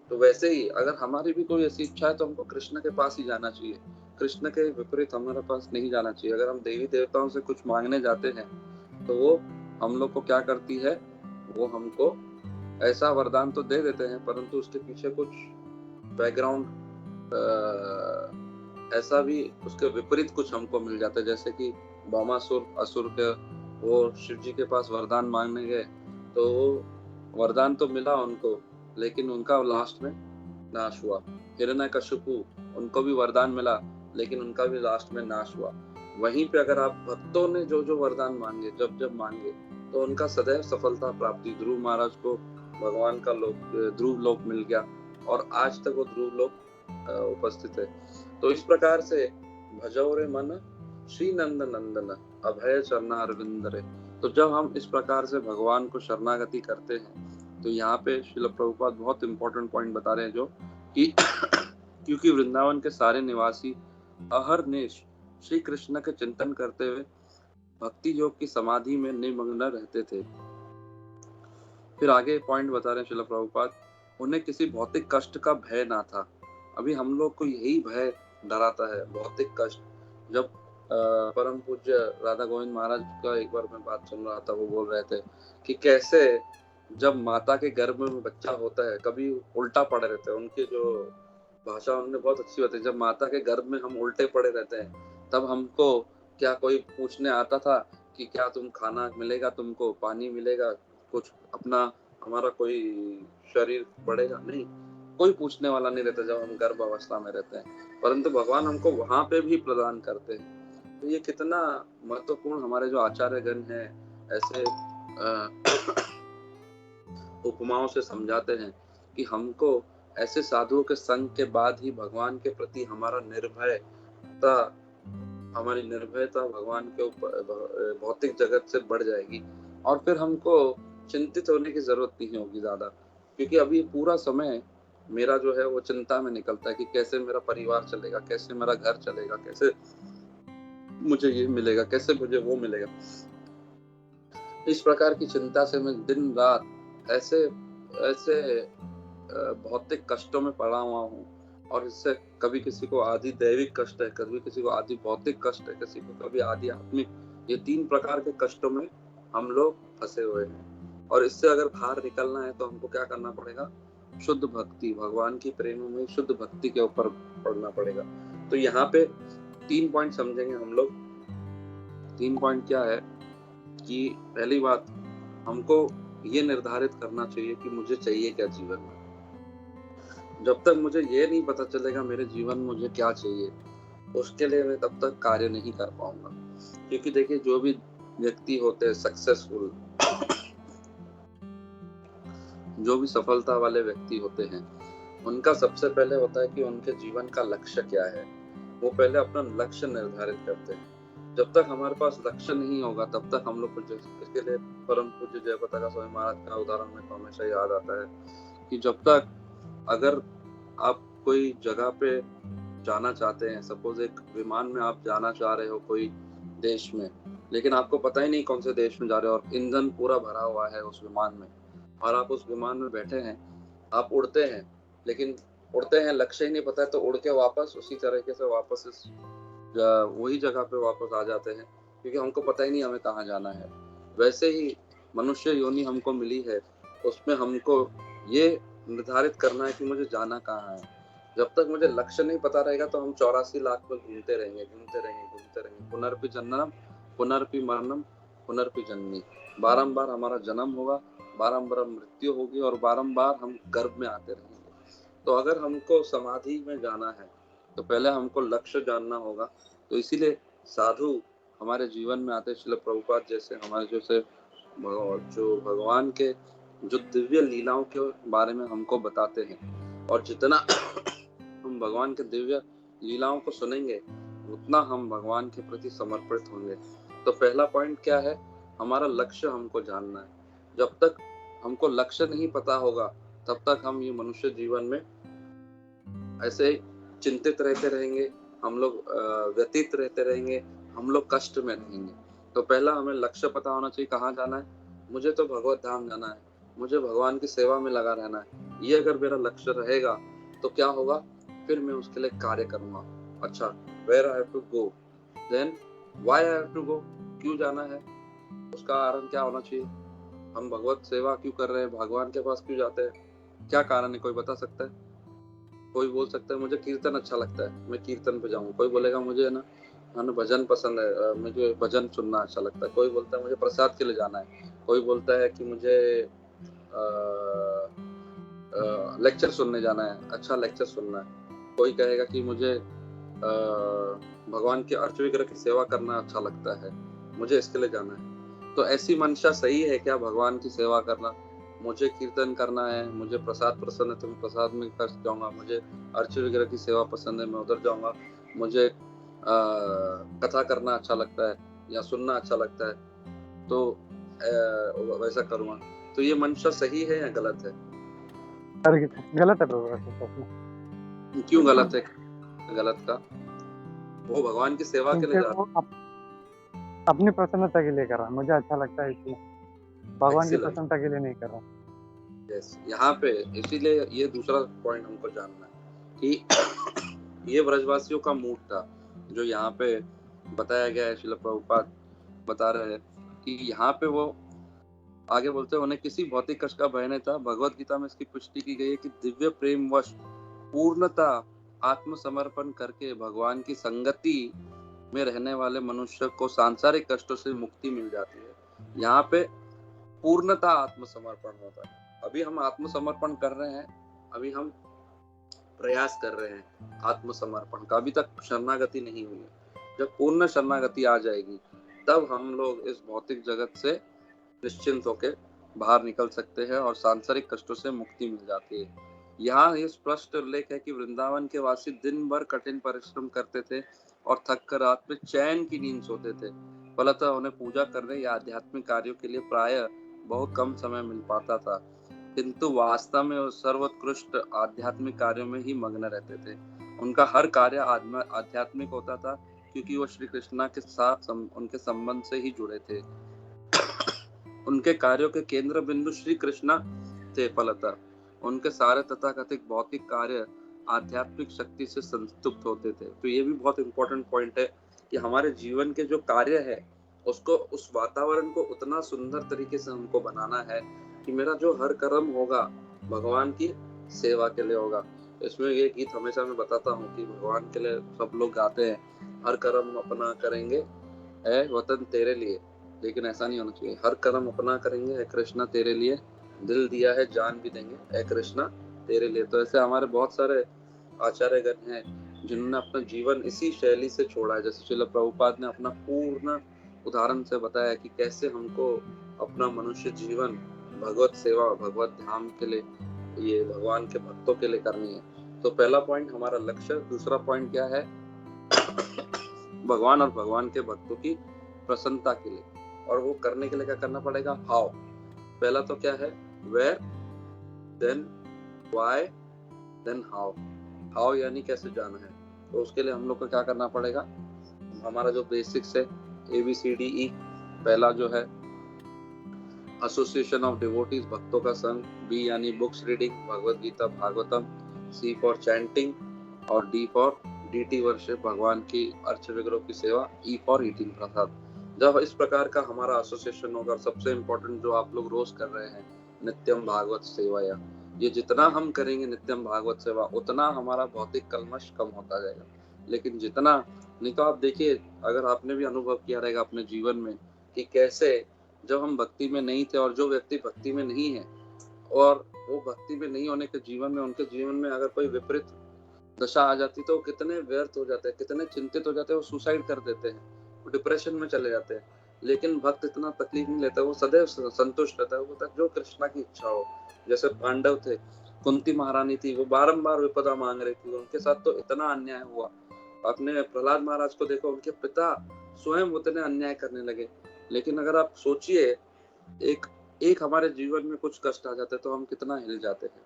तो वैसे ही अगर हमारी भी कोई ऐसी इच्छा है तो हमको कृष्ण के पास ही जाना चाहिए। कृष्ण के विपरीत हमारे पास नहीं जाना चाहिए। अगर हम देवी देवताओं से कुछ मांगने जाते हैं तो वो हम लोग को क्या करती है? वो हमको ऐसा वरदान तो दे देते हैं परंतु उसके पीछे कुछ बैकग्राउंड ऐसा भी उसके विपरीत कुछ हमको मिल जाता है। जैसे कि बामासुर असुर के वो शिव जी के पास वरदान मांगने गए तो वरदान तो मिला उनको लेकिन उनका लास्ट में नाश हुआ। हिरण्यकशिपु उनको भी वरदान मिला लेकिन उनका भी लास्ट में नाश हुआ। वहीं पे अगर आप भक्तों ने जो जो वरदान मांगे जब मांगे तो उनका सदैव सफलता प्राप्ति। ध्रुव महाराज को भगवान का ध्रुव लोक मिल गया और आज तक वो ध्रुव लोक उपस्थित है। तो इस प्रकार से भजो रे मन श्री नंद नंदन अभय चरणारविंद रे। तो जब हम इस प्रकार से भगवान को शरणागति करते हैं तो यहाँ पे श्रील प्रभुपाद बहुत इंपॉर्टेंट पॉइंट बता रहे हैं जो कि क्योंकि वृंदावन के सारे निवासी अहरनिश श्री कृष्ण के चिंतन करते हुए भक्ति योग की समाधि में निमग्न रहते थे। फिर आगे पॉइंट बता रहे हैं श्रील प्रभुपाद, उन्हें किसी भौतिक कष्ट का भय ना था। अभी हम लोग को यही भय डराता है, भौतिक कष्ट। जब परम पूज्य राधा गोविंद महाराज का एक बार मैं बात सुन रहा था, वो बोल रहे थे कि कैसे जब माता के गर्भ में बच्चा होता है कभी उल्टा पड़े रहते हैं। उनकी जो भाषा उन्होंने बहुत अच्छी बताई, जब माता के गर्भ में हम उल्टे पड़े रहते हैं तब हमको क्या कोई पूछने आता था कि क्या तुम खाना मिलेगा, तुमको पानी मिलेगा, कुछ अपना हमारा कोई शरीर बढ़ेगा? नहीं, कोई पूछने वाला नहीं रहता जब हम गर्भ अवस्था में रहते हैं। परंतु भगवान हमको वहां पे भी प्रदान करते हैं। तो ये कितना महत्वपूर्ण हमारे जो आचार्य गण हैं ऐसे उपमाओं से समझाते हैं कि हमको ऐसे साधुओं के संग के बाद ही भगवान के प्रति हमारी निर्भयता भगवान के ऊपर भौतिक जगत से बढ़ जाएगी और फिर हमको चिंतित होने की जरूरत नहीं होगी ज्यादा। क्योंकि अभी पूरा समय मेरा जो है वो चिंता में निकलता है कि कैसे मेरा परिवार चलेगा, कैसे मेरा घर चलेगा, कैसे मुझे ये मिलेगा, कैसे मुझे वो मिलेगा। इस प्रकार की चिंता से मैं दिन रात ऐसे भौतिक कष्टों में पड़ा हुआ हूँ। और इससे कभी किसी को आदि दैविक कष्ट है, कभी किसी को आदि भौतिक कष्ट है, किसी को कभी आदि आत्मिक। ये 3 प्रकार के कष्टों में हम लोग फंसे हुए हैं। और इससे अगर बाहर निकलना है तो हमको क्या करना पड़ेगा? शुद्ध भक्ति, भगवान की प्रेम में शुद्ध भक्ति के ऊपर पढ़ना पड़ेगा। तो यहाँ पे 3 पॉइंट समझेंगे हम लोग। 3 पॉइंट क्या है कि पहली बात, हमको ये निर्धारित करना चाहिए कि मुझे चाहिए क्या जीवन में। जब तक मुझे ये नहीं पता चलेगा मेरे जीवन में मुझे क्या चाहिए, उसके लिए मैं तब तक कार्य नहीं कर पाऊंगा। क्योंकि देखिए, जो भी व्यक्ति होते हैं सक्सेसफुल, जो भी सफलता वाले व्यक्ति होते हैं, उनका सबसे पहले होता है कि उनके जीवन का लक्ष्य क्या है। वो पहले अपना लक्ष्य निर्धारित करते हैं। जब तक हमारे पास लक्ष्य नहीं होगा तब तक हम लोग को, इसके लिए परम पूज्य जयपताका स्वामी महाराज का उदाहरण मेरे को हमेशा याद आता है कि जब तक अगर आप कोई जगह पे जाना चाहते हैं, सपोज एक विमान में आप जाना चाह रहे हो कोई देश में, लेकिन आपको पता ही नहीं कौन से देश में जा रहे हो और ईंधन पूरा भरा हुआ है उस विमान में और आप उस विमान में बैठे हैं, आप उड़ते हैं, लेकिन उड़ते हैं लक्ष्य ही नहीं पता है तो उड़ के वापस उसी तरीके से वापस वही जगह पे वापस आ जाते हैं क्योंकि हमको पता ही नहीं हमें कहाँ जाना है। वैसे ही मनुष्य योनि हमको मिली है, उसमें हमको ये निर्धारित करना है कि मुझे जाना कहाँ है। जब तक मुझे लक्ष्य नहीं पता रहेगा तो हम 84 लाख में घूमते रहेंगे। पुनर्पि जन्नम पुनर्पि मरणम पुनर्पि जननी, बारंबार हमारा जन्म होगा, बारंबार मृत्यु होगी और बारंबार हम गर्भ में आते रहेंगे। तो अगर हमको समाधि में जाना है तो पहले हमको लक्ष्य जानना होगा। तो इसीलिए साधु हमारे जीवन में आते, श्रील प्रभुपाद जैसे हमारे जैसे जो भगवान के जो दिव्य लीलाओं के बारे में हमको बताते हैं। और जितना हम भगवान के दिव्य लीलाओं को सुनेंगे उतना हम भगवान के प्रति समर्पित होंगे। तो पहला पॉइंट क्या है, हमारा लक्ष्य हमको जानना है। जब तक हमको लक्ष्य नहीं पता होगा तब तक हम ये मनुष्य जीवन में ऐसे चिंतित रहते रहेंगे, हम लोग व्यतीत रहते रहेंगे, हम लोग कष्ट में रहेंगे। तो पहला हमें लक्ष्य पता होना चाहिए, कहाँ जाना है। मुझे तो भगवत धाम जाना है, मुझे भगवान की सेवा में लगा रहना है। ये अगर मेरा लक्ष्य रहेगा तो क्या होगा, फिर मैं उसके लिए कार्य करूंगा। अच्छा, where I have to go, then why I have to go, क्यों जाना है, उसका कारण क्या होना चाहिए। हम भगवत सेवा क्यों कर रहे हैं, भगवान के पास क्यों जाते हैं, क्या कारण है, कोई बता सकता है। कोई बोल सकता है मुझे कीर्तन अच्छा लगता है, मैं कीर्तन पे जाऊँ। कोई बोलेगा मुझे ना भजन पसंद है, मुझे भजन सुनना अच्छा लगता है। कोई बोलता है मुझे प्रसाद के लिए जाना है। कोई बोलता है कि मुझे लेक्चर सुनने जाना है, अच्छा लेक्चर सुनना है। कोई कहेगा कि मुझे भगवान के अर्च विग्रह की सेवा करना अच्छा लगता है, मुझे इसके लिए जाना है। तो ऐसी मंशा सही है क्या, भगवान की सेवा करना। मुझे कीर्तन करना है, मुझे प्रसाद पसंद है तो मैं प्रसाद में कर जाऊंगा, मुझे अर्च विग्रह की सेवा पसंद है मैं उधर जाऊंगा, मुझे कथा करना अच्छा लगता है या सुनना अच्छा लगता है तो वैसा करूंगा। तो ये मंशा सही है या गलत है? गलत है प्रभु, ऐसा सोचना। क्यों गलत है? गलत का, वो भगवान की सेवा के लिए जा क्योंकि वो अपनी प्रसन्नता के लिए कर रहा है, मुझे अच्छा लगता है इसलिए, भगवान की Excellent. प्रसन्नता के लिए नहीं कर रहा। यस, यहाँ पे इसीलिए ये दूसरा पॉइंट हमको जानना है कि ये ब्रजवासियों का मूड था जो यहाँ पे बताया गया है। श्रील प्रभुपाद बता रहे हैं कि यहाँ पे वो आगे बोलते हैं, उन्हें किसी भौतिक कष्ट का भय नहीं था। भगवत गीता में इसकी पुष्टि की गई है कि दिव्य प्रेम वश पूर्णता आत्मसमर्पण करके भगवान की संगति में रहने वाले मनुष्य को सांसारिक कष्टों से मुक्ति मिल जाती है। यहाँ पे पूर्णता आत्मसमर्पण होता है। अभी हम आत्मसमर्पण कर रहे हैं, अभी हम प्रयास कर रहे हैं आत्मसमर्पण का, अभी तक शरणागति नहीं हुई है। जब पूर्ण शरणागति आ जाएगी तब हम लोग इस भौतिक जगत से निश्चिंत होकर बाहर निकल सकते हैं और सांसारिक कष्टों से मुक्ति मिल जाती है। यहाँ ये स्पष्ट उल्लेख है कि वृंदावन के वासी दिन भर कठिन परिश्रम करते थे और थक कर रात में चैन की नींद सोते थे। फलतः उन्हें पूजा करने या आध्यात्मिक कार्यों के लिए प्रायः बहुत कम समय मिल पाता था, किंतु वास्तव में वो सर्वोत्कृष्ट आध्यात्मिक कार्यों में ही मग्न रहते थे। उनका हर कार्य आध्यात्मिक होता था क्योंकि वो श्री कृष्णा के साथ उनके संबंध से ही जुड़े थे। उनके कार्यों के केंद्र बिंदु श्री कृष्णा थे। फलतः उनके सारे तथाकथित भौतिक कार्य आध्यात्मिक शक्ति से संतुष्ट होते थे। तो ये भी बहुत इंपॉर्टेंट पॉइंट है कि हमारे जीवन के जो कार्य है उसको, उस वातावरण को उतना सुंदर तरीके से हमको बनाना है कि मेरा जो हर कर्म होगा भगवान की सेवा के लिए होगा। इसमें ये गीत हमेशा मैं बताता हूँ कि भगवान के लिए सब लोग गाते हैं, हर कर्म अपना करेंगे ऐ वतन तेरे लिए। लेकिन ऐसा नहीं होना चाहिए, हर कर्म अपना करेंगे ऐ कृष्णा तेरे लिए, दिल दिया है जान भी देंगे ऐ कृष्णा तेरे लिए। तो ऐसे हमारे बहुत सारे आचार्यगण हैं जिन्होंने अपना जीवन इसी शैली से छोड़ा है। जैसे श्रील प्रभुपाद ने अपना पूर्ण उदाहरण से बताया कि कैसे हमको अपना मनुष्य जीवन भगवत सेवा, भगवत धाम के लिए, ये भगवान के भक्तों के लिए करनी है। तो पहला पॉइंट हमारा लक्ष्य। दूसरा पॉइंट क्या है, भगवान और भगवान के भक्तों की प्रसन्नता के लिए, और वो करने के लिए क्या करना पड़ेगा, हाउ। पहला तो क्या है, where, then why, then how. How यानी कैसे जाना है, तो उसके लिए हम लोग को क्या करना पड़ेगा, हमारा जो बेसिक्स है ABCDE। पहला जो है एसोसिएशन ऑफ डिवोटीज, भक्तों का संघ। B यानी books reading, Bhagavad Gita Bhagavatam. C for chanting और D फॉर DT वर्शिप, भगवान की अर्च विग्रह की सेवा। E for eating prasad. जब इस प्रकार का हमारा एसोसिएशन होगा, सबसे इम्पोर्टेंट जो आप लोग रोज कर रहे हैं, नित्यम भागवत सेवा, या ये जितना हम करेंगे नित्यम भागवत सेवा उतना हमारा भौतिक कलमश कम होता जाएगा। लेकिन जितना नहीं, तो आप देखिए, अगर आपने भी अनुभव किया रहेगा अपने जीवन में कि कैसे जब हम भक्ति में नहीं थे और जो व्यक्ति भक्ति में नहीं है और वो भक्ति में नहीं होने के जीवन में, उनके जीवन में अगर कोई विपरीत दशा आ जाती तो कितने व्यर्थ हो जाते हैं, कितने चिंतित हो जाते हैं, वो सुसाइड कर देते हैं, वो डिप्रेशन में चले जाते हैं। लेकिन भक्त इतना तकलीफ नहीं लेता, वो सदैव संतुष्ट रहता है, वो कहता है जो कृष्णा की इच्छा हो। जैसे पांडव थे, कुंती महारानी थी, वो बारंबार विपदा मांग रही थी, उनके साथ तो इतना अन्याय हुआ, आपने प्रहलाद महाराज को देखो, उनके पिता स्वयं उतने अन्याय करने लगे। लेकिन अगर आप सोचिए, एक हमारे जीवन में कुछ कष्ट आ जाते तो हम कितना हिल जाते हैं,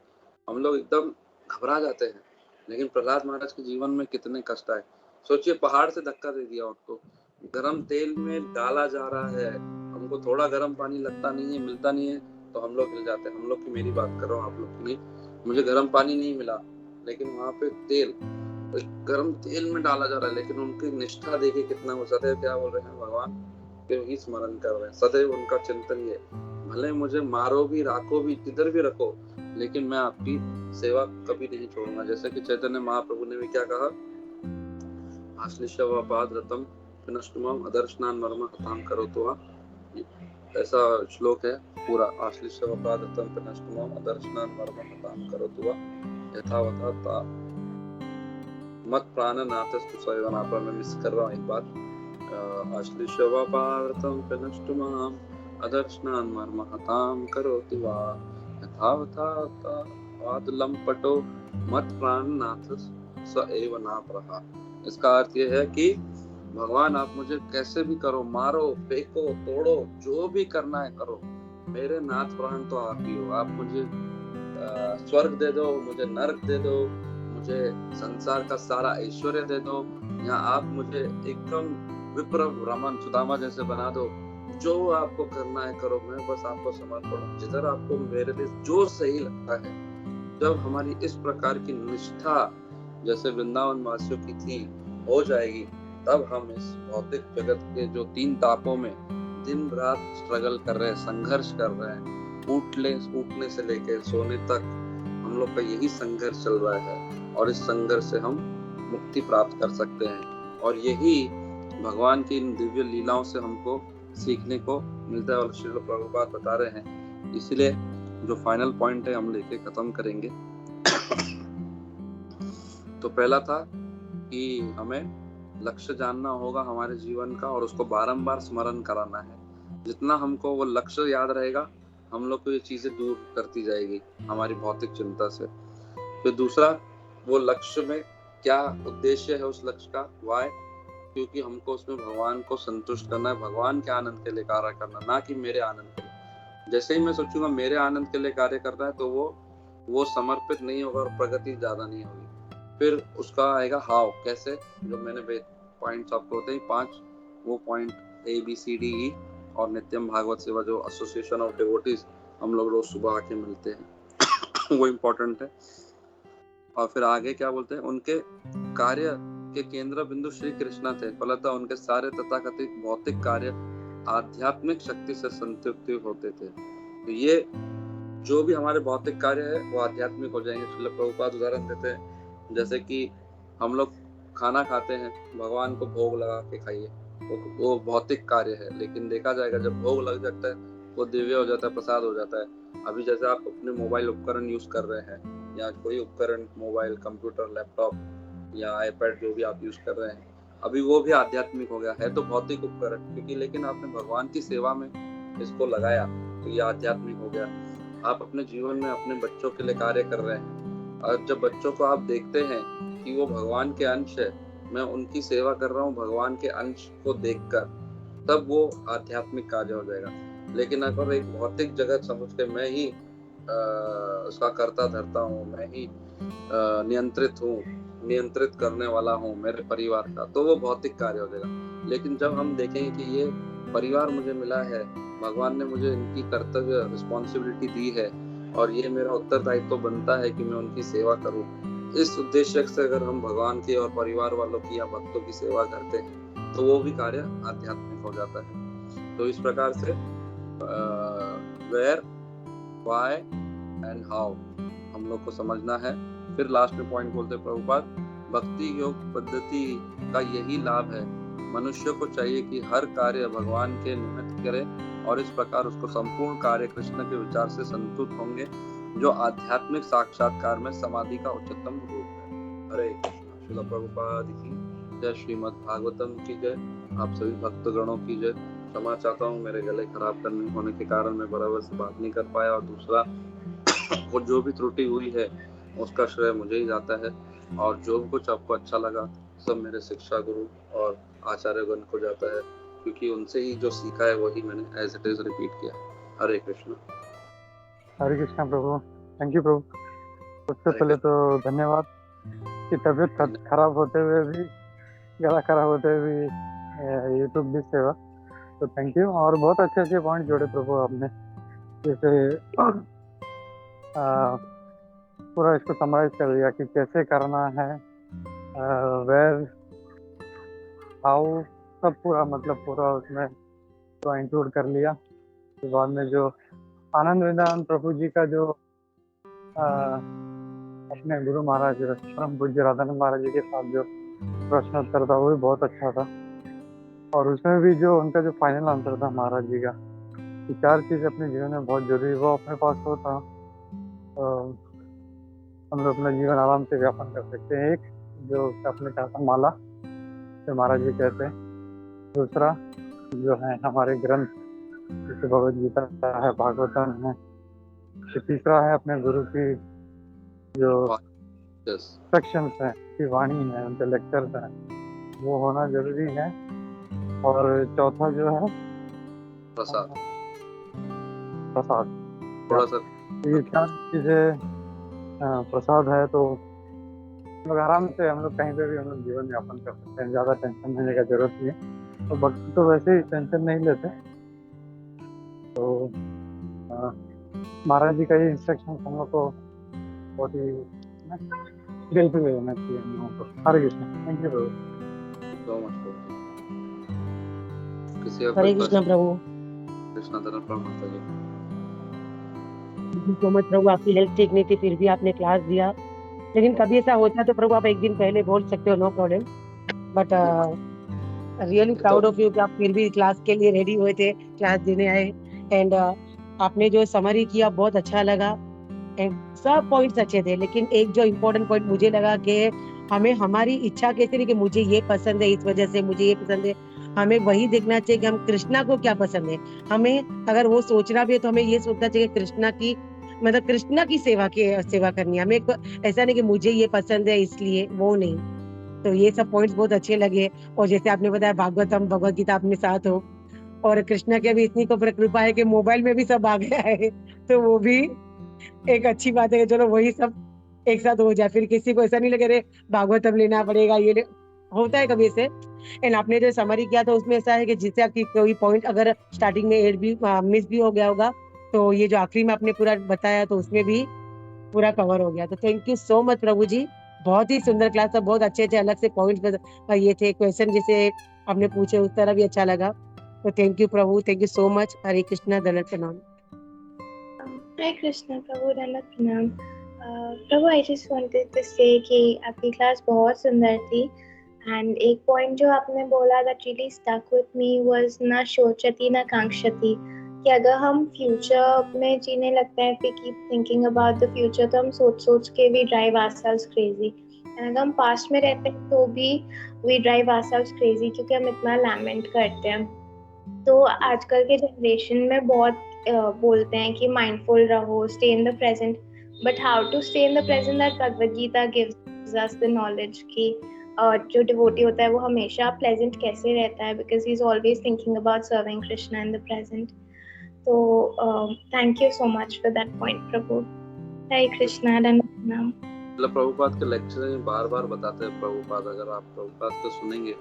हम लोग एकदम घबरा जाते हैं। लेकिन प्रहलाद महाराज के जीवन में कितने कष्ट आए। सोचिए, पहाड़ से धक्का दे दिया उनको, गरम तेल में डाला जा रहा है, हमको थोड़ा गर्म पानी लगता नहीं है, मिलता नहीं है, तो हम लोग हिल जाते हैं। हम लोग की मेरी बात कर रहा हूँ, आप लोग की नहीं। मुझे गर्म पानी नहीं मिला, लेकिन वहां पे तेल, गर्म तेल में डाला जा रहा है, लेकिन उनकी निष्ठा देखिए कितना। वो सदैव क्या बोल रहे हैं, भगवान के ही स्मरण कर रहे हैं, सदैव उनका चिंतन ये, भले मुझे मारो भी, राखो भी, किधर भी रखो, लेकिन मैं आपकी सेवा कभी नहीं छोड़ूंगा। जैसे कि चैतन्य महाप्रभु ने भी क्या कहा, आश्लिष्यवापादरतं पिनष्टुमं अदर्शनान् मर्म हतां करोतु वा। ऐसा श्लोक है पूरा, आश्लिष्यवापादरतं पिनष्टुमं अदर्शनान् मर्म हतां करोतु वा यथावथा ता मत प्राणनाथस्तु सेवना। पर मैं मिस कर रहा हूँ एक बात, आश्लिष्यवापादरतं पिनष्टुमं अदर्शनान् मर्म हतां करोतु वा यथावथा ता वादलंपटो मत प्राणनाथ स एव ना प्रहा। इसका अर्थ ये है कि भगवान आप मुझे कैसे भी करो, मारो, फेंको, तोड़ो, जो भी करना है करो, मेरे नाथ प्राण तो आप ही हो। आप मुझे स्वर्ग दे दो, मुझे नरक दे दो, मुझे संसार का सारा ऐश्वर्य दे दो, या आप मुझे एकदम विप्र ब्राह्मण सुदामा जैसे बना दो, जो आपको करना है करो, मैं बस आपको समर्पण हूं। जिधर आपको मेरे लिए जो सही लगता है, जब हमारी इस प्रकार की निष्ठा जैसे वृंदावन वासियों की थी हो जाएगी, तब हम इस भौतिक जगत के जो 3 तापों में दिन रात स्ट्रगल कर रहे हैं, संघर्ष कर रहे हैं, उठने से लेकर सोने तक हम लोग का यही संघर्ष चल रहा है, और इस संघर्ष से हम मुक्ति प्राप्त कर सकते हैं। और यही भगवान की इन दिव्य लीलाओं से हमको सीखने को मिलता है, और श्रील प्रभुपाद बता रहे हैं। इसलिए जो फाइनल पॉइंट है हम लेके खत्म करेंगे। तो पहला था कि हमें लक्ष्य जानना होगा हमारे जीवन का, और उसको बारंबार स्मरण कराना है। जितना हमको वो लक्ष्य याद रहेगा, हम लोग को ये चीजें दूर करती जाएगी हमारी भौतिक चिंता से। फिर दूसरा, वो लक्ष्य में क्या उद्देश्य है उस लक्ष्य का, वाई, क्योंकि हमको उसमें भगवान को संतुष्ट करना है, भगवान के आनंद के लिए कार्य करना, ना कि मेरे आनंद के लिए। जैसे ही मैं सोचूंगा मेरे आनंद के लिए कार्य करना है, तो वो समर्पित नहीं होगा और प्रगति ज्यादा नहीं होगी। फिर उसका आएगा हाउ, कैसे, जो मैंने पॉइंट्स आपको होते हैं 5, वो पॉइंट ABCDE और नित्यम भागवत सेवा, जो एसोसिएशन ऑफ डिवोटीज हम लोग रोज सुबह आके मिलते हैं वो इम्पोर्टेंट है। और फिर आगे क्या बोलते हैं, उनके कार्य के केंद्र बिंदु श्री कृष्ण थे, फलतः उनके सारे तथाकथित भौतिक कार्य आध्यात्मिक शक्ति से संतृप्त होते थे। तो ये जो भी हमारे भौतिक कार्य है वो आध्यात्मिक हो जाएंगे। श्रील प्रभुपाद उदाहरण देते हैं, जैसे कि हम लोग खाना खाते हैं, भगवान को भोग लगा के खाइए, वो भौतिक कार्य है, लेकिन देखा जाएगा जब भोग लग जाता है वो दिव्य हो जाता है, प्रसाद हो जाता है। अभी जैसे आप अपने मोबाइल उपकरण यूज कर रहे हैं, या कोई उपकरण, मोबाइल, कंप्यूटर, लैपटॉप या आईपैड, जो भी आप यूज कर रहे हैं, अभी वो भी आध्यात्मिक हो गया है, तो भौतिक उपकरण, क्योंकि लेकिन आपने भगवान की सेवा में इसको लगाया, तो ये आध्यात्मिक हो गया। आप अपने जीवन में अपने बच्चों के लिए कार्य कर रहे हैं, और जब बच्चों को आप देखते हैं कि वो भगवान के अंश है, मैं उनकी सेवा कर रहा हूँ भगवान के अंश को देखकर, तब वो आध्यात्मिक कार्य हो जाएगा। लेकिन अगर एक भौतिक जगत समझ के मैं ही उसका कर्ता धरता हूँ, मैं ही नियंत्रित करने वाला हूँ मेरे परिवार का, तो वो भौतिक कार्य हो जाएगा। लेकिन जब हम देखेंगे कि ये परिवार मुझे मिला है, भगवान ने मुझे इनकी कर्तव्य रिस्पॉन्सिबिलिटी दी है, और ये मेरा उत्तरदायित्व तो बनता है कि मैं उनकी सेवा करूं, इस उद्देश्य से अगर हम भगवान की और परिवार वालों की या भक्तों की सेवा करते हैं, तो वो भी कार्य आध्यात्मिक हो जाता है। तो इस प्रकार से वेयर, व्हाई एंड हाउ हम लोग को समझना है। फिर लास्ट में पॉइंट बोलते प्रभुपाद, भक्ति योग पद्धति का यही लाभ है, मनुष्य को चाहिए कि हर कार्य भगवान के निमित्त करे, और इस प्रकार उसको संपूर्ण कार्य कृष्ण के विचार से संतुष्ट होंगे, जो आध्यात्मिक साक्षात्कार में समाधि का उच्चतम रूप है। हरे कृष्ण। श्रील प्रभुपाद की जय, श्रीमद् भागवतम की जय, आप सभी भक्तगणों की जय। क्षमा चाहता हूँ, मेरे गले खराब करने होने के कारण मैं बराबर से बात नहीं कर पाया, और दूसरा जो भी त्रुटि हुई है उसका श्रेय मुझे ही जाता है। और जो भी कुछ आपको अच्छा लगा सब मेरे शिक्षा गुरु और आचार्यगण को जाता है, क्योंकि उनसे ही जो सीखा है वही मैंने एज इट इज रिपीट किया। हरे कृष्ण। हरे कृष्णा प्रभु। थैंक यू प्रभु। सबसे हरे पहले तो धन्यवाद कि तबीयत खराब होते हुए भी, गला खराब होते हुए भी यूट्यूब भी सेवा, तो थैंक यू। और बहुत अच्छे अच्छे पॉइंट जोड़े प्रभु आपने, जैसे पूरा इसको समराइज कर दिया कि कैसे करना है, वेयर, हाउ, सब पूरा मतलब पूरा उसमें पूरा इंक्लूड कर लिया। उसके बाद में जो आनंद विधान प्रभु जी का जो अपने गुरु महाराज परम पूज्य राधानंद महाराज जी के साथ जो प्रश्न उत्तर था वो भी बहुत अच्छा था। और उसमें भी जो उनका जो फाइनल आंसर था महाराज जी का कि 4 चीज अपने जीवन में बहुत जरूरी, वो अपने पास होता तो हम लोग अपना जीवन आराम से व्यापन कर सकते हैं। एक जो आपने कहा था माला, जो महाराज जी कहते हैं। दूसरा जो है हमारे ग्रंथ, जैसे भगवद गीता है, भागवतम है। तीसरा है अपने गुरु की जो सेक्शंस है, की वाणी है, उनके लेक्चर्स हैं, वो होना जरूरी है। और चौथा जो है प्रसाद। प्रसाद। थोड़ा सा ये 4 चीजें प्रसाद है तो हम लोग आराम से, हम लोग कहीं पे भी हम लोग जीवन यापन कर सकते हैं, ज्यादा टेंशन लेने का जरूरत नहीं है। तो भक्ति तो वैसे ही टेंशन नहीं लेते, तो महाराज जी का ये इंस्ट्रक्शन हम लोग को बहुत ही दिल पे लेना चाहिए हम लोगों को। Hare Krishna. Thank you Prabhu. So much. किसी और Hare Krishna Prabhu. Krishna Dharma Mata ji. Thank you so much Prabhu. आपकी हेल्थ ठीक नहीं थी फिर भी आपने क्लास दिया, लेकिन कभी ऐसा होता है तो प्रभु आप एक दिन पहले बोल सकते हो, no problem. But really proud of you कि आप फिर भी क्लास के लिए रेडी हुए थे, क्लास देने आए। एंड आपने जो समरी किया बहुत अच्छा लगा, एंड सब पॉइंट्स अच्छे थे। लेकिन एक जो इम्पोर्टेंट पॉइंट मुझे लगा कि हमें हमारी इच्छा कैसे नहीं कि मुझे ये पसंद है इस वजह से मुझे ये पसंद है, हमें वही देखना चाहिए कि हम कृष्णा को क्या पसंद है। हमें अगर वो सोचना भी है तो हमें ये सोचना चाहिए कृष्णा की, मतलब कृष्णा की सेवा करनी है हमें। ऐसा नहीं कि मुझे ये पसंद है इसलिए, वो नहीं। तो ये सब पॉइंट्स बहुत अच्छे लगे। और जैसे आपने बताया भागवतम भगवद गीता अपने साथ हो, और कृष्णा की अभी इतनी को कृपा है कि मोबाइल में भी सब आ गया है, तो वो भी एक अच्छी बात है कि चलो वही सब एक साथ हो जाए, फिर किसी को ऐसा नहीं लगे रे भागवतम लेना पड़ेगा, ये होता है कभी ऐसे। एंड आपने जो समरी किया था उसमें ऐसा है कि जिससे आपकी कोई पॉइंट अगर स्टार्टिंग में एड भी मिस भी हो गया होगा, तो ये जो आखिरी में आपने पूरा बताया तो उसमें भी पूरा कवर हो गया। तो थैंक यू सो मच प्रभु जी, बहुत ही सुंदर क्लास था, बहुत अच्छे अच्छे अलग से पॉइंट ये थे, क्वेश्चन जैसे आपने पूछे उस तरह भी अच्छा लगा। तो thank you Prabhu, thank you so much. Hare Krishna, दंडवत प्रणाम। Hi Krishna, प्रभु दंडवत प्रणाम। Prabhu I just wanted to say कि आपकी क्लास बहुत सुंदर थी, एंड एक पॉइंट जो आपने बोला that really stuck with me was ना शोचती ना कांक्षती, कि अगर हम फ्यूचर में जीने लगते हैं, we keep thinking about the future, तो हम सोच सोच के we drive ourselves crazy. And अगर हम पास्ट में रहते हैं तो भी वी ड्राइव आवरसेल्व्स क्रेजी, क्योंकि हम इतना लैमेंट करते हैं। तो आजकल के जनरेशन में बहुत बोलते हैं कि माइंडफुल रहो, stay in the present, but how to stay in the present, that Bhagavad Gita gives us the knowledge कि जो डिवोटी होता है वो हमेशा प्लेजेंट कैसे रहता है, because he is always thinking about serving Krishna in the present. तो thank you so much for that point Prabhu. Hare Krishna, दंडवत प्रणाम। मतलब प्रभुपाद के लेक्चर में बार बार बताते हैं प्रभुपाद, अगर आप प्रभुपाद को सुनेंगे